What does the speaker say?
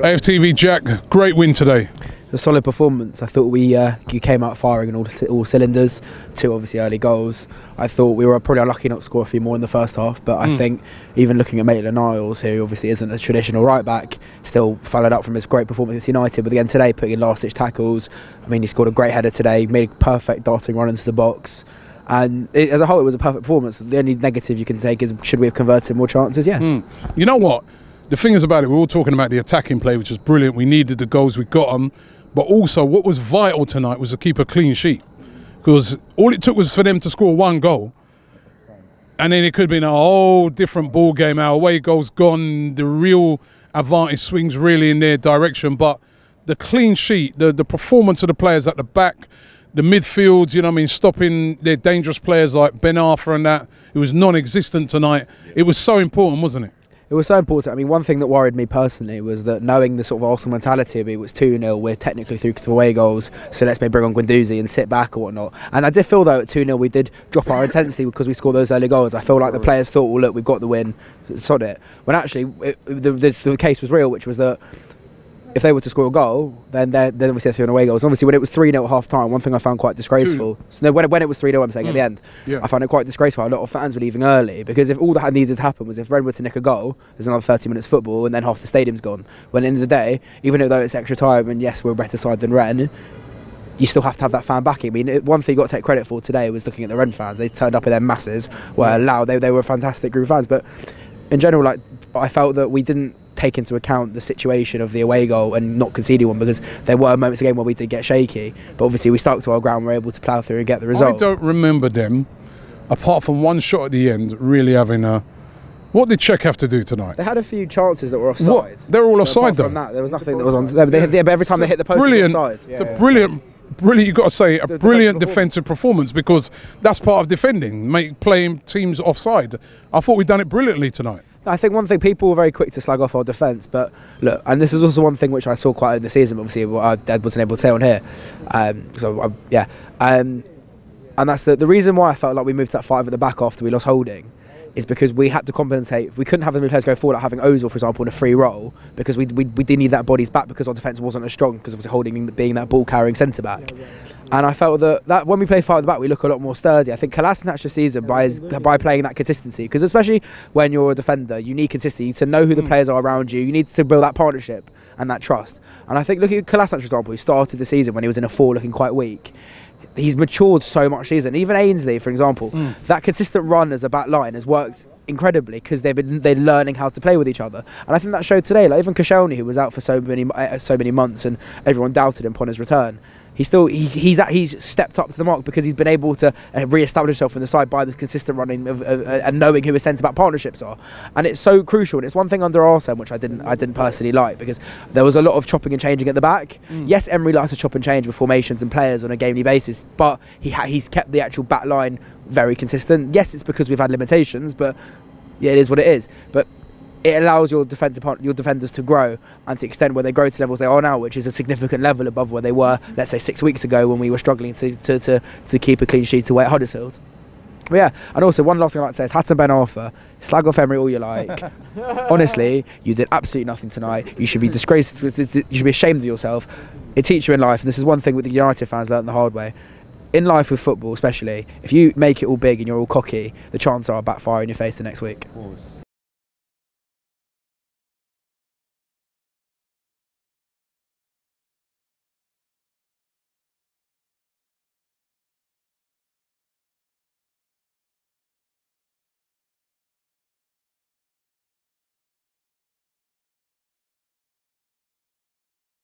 AFTV Jack, great win today. A solid performance. I thought we came out firing on all cylinders. 2 obviously early goals. I thought we were probably unlucky not to score a few more in the first half, but I think even looking at Maitland-Niles, who obviously isn't a traditional right back, still followed up from his great performance against United. But again today, putting in last ditch tackles. I mean, he scored a great header today, made a perfect darting run into the box. And as a whole, it was a perfect performance. The only negative you can take is, should we have converted more chances? Yes. You know what? The thing is about it, we're all talking about the attacking play, which was brilliant. We needed the goals, we got them. But also, what was vital tonight was to keep a clean sheet. Because all it took was for them to score 1 goal. And then it could have been a whole different ball game. Our away goal's gone. The real advantage swings really in their direction. But the clean sheet, the performance of the players at the back, the midfields, you know what I mean, stopping their dangerous players like Ben Arthur and that, it was non-existent tonight. It was so important, wasn't it? It was so important. I mean, one thing that worried me personally was that knowing the sort of Arsenal mentality of it was 2-0, we're technically through to away goals, so let's maybe bring on Guendouzi and sit back or whatnot. And I did feel though at 2-0 we did drop our intensity because we scored those early goals. I feel like the players thought, well look, we've got the win, sod it. When actually the case was real, which was that if they were to score a goal, then obviously they're throwing away goals. And obviously when it was 3-0 at half time, one thing I found quite disgraceful. So no, when it was 3-0, I'm saying at the end, I found it quite disgraceful. A lot of fans were leaving early because if all that needed to happen was if Ren were to nick a goal, there's another 30 minutes football and then half the stadium's gone. When at the end of the day, even though it's extra time and yes, we're a better side than Ren, you still have to have that fan backing. I mean, one thing you got to take credit for today was looking at the Ren fans. They turned up in their masses, were loud. They were a fantastic group of fans. But in general, like, I felt that we didn't take into account the situation of the away goal and not conceding one, because there were moments of the game where we did get shaky, but obviously we stuck to our ground, we were able to plough through and get the result. I don't remember them, apart from one shot at the end, really having a... What did Czech have to do tonight? They had a few chances that were offside. What? They're all offside though. That, there was nothing that was on. Every time they hit the post, brilliant. Offside. It's a brilliant, you've got to say, a brilliant defensive performance, because that's part of defending, playing teams offside. I thought we'd done it brilliantly tonight. I think one thing, people were very quick to slag off our defence, but look, and this is also one thing which I saw quite in the season, obviously what I wasn't able to say on here. And that's the reason why I felt like we moved that 5 at the back after we lost Holding, is because we had to compensate. We couldn't have the players go forward, like having Ozil, for example, in a free role, because we did need that bodies back because our defence wasn't as strong, because obviously Holding being that ball-carrying centre-back. And I felt that when we play 5 at the back, we look a lot more sturdy. I think Kolasinac this season, by playing that consistency, because especially when you're a defender, you need consistency. You need to know who the players are around you. You need to build that partnership and that trust. And I think, looking at Kolasinac, for example, who started the season when he was in a 4 looking quite weak, he's matured so much season. Even Ainsley, for example, that consistent run as a back line has worked incredibly because they're learning how to play with each other. And I think that showed today. Like even Koscielny, who was out for so many months and everyone doubted him upon his return, he's stepped up to the mark because he's been able to re-establish himself in the side by this consistent running and knowing who his centre-back partnerships are. And it's so crucial. And it's one thing under Arsene which I didn't personally like, because there was a lot of chopping and changing at the back. Yes, Emery likes to chop and change with formations and players on a gamely basis, but he's kept the actual back line very consistent. Yes, it's because we've had limitations, but yeah, it is what it is. But it allows your defenders to grow and to extend where they grow to levels they are now, which is a significant level above where they were, let's say, 6 weeks ago when we were struggling to keep a clean sheet away at Huddersfield. But yeah, and also one last thing I'd like to say is Hatem Ben Arfa, slag off Emery all you like. Honestly, you did absolutely nothing tonight. You should be disgraced. You should be ashamed of yourself. It teaches you in life, and this is one thing with the United fans learned the hard way. In life, with football especially, if you make it all big and you're all cocky, the chances are backfire in your face the next week.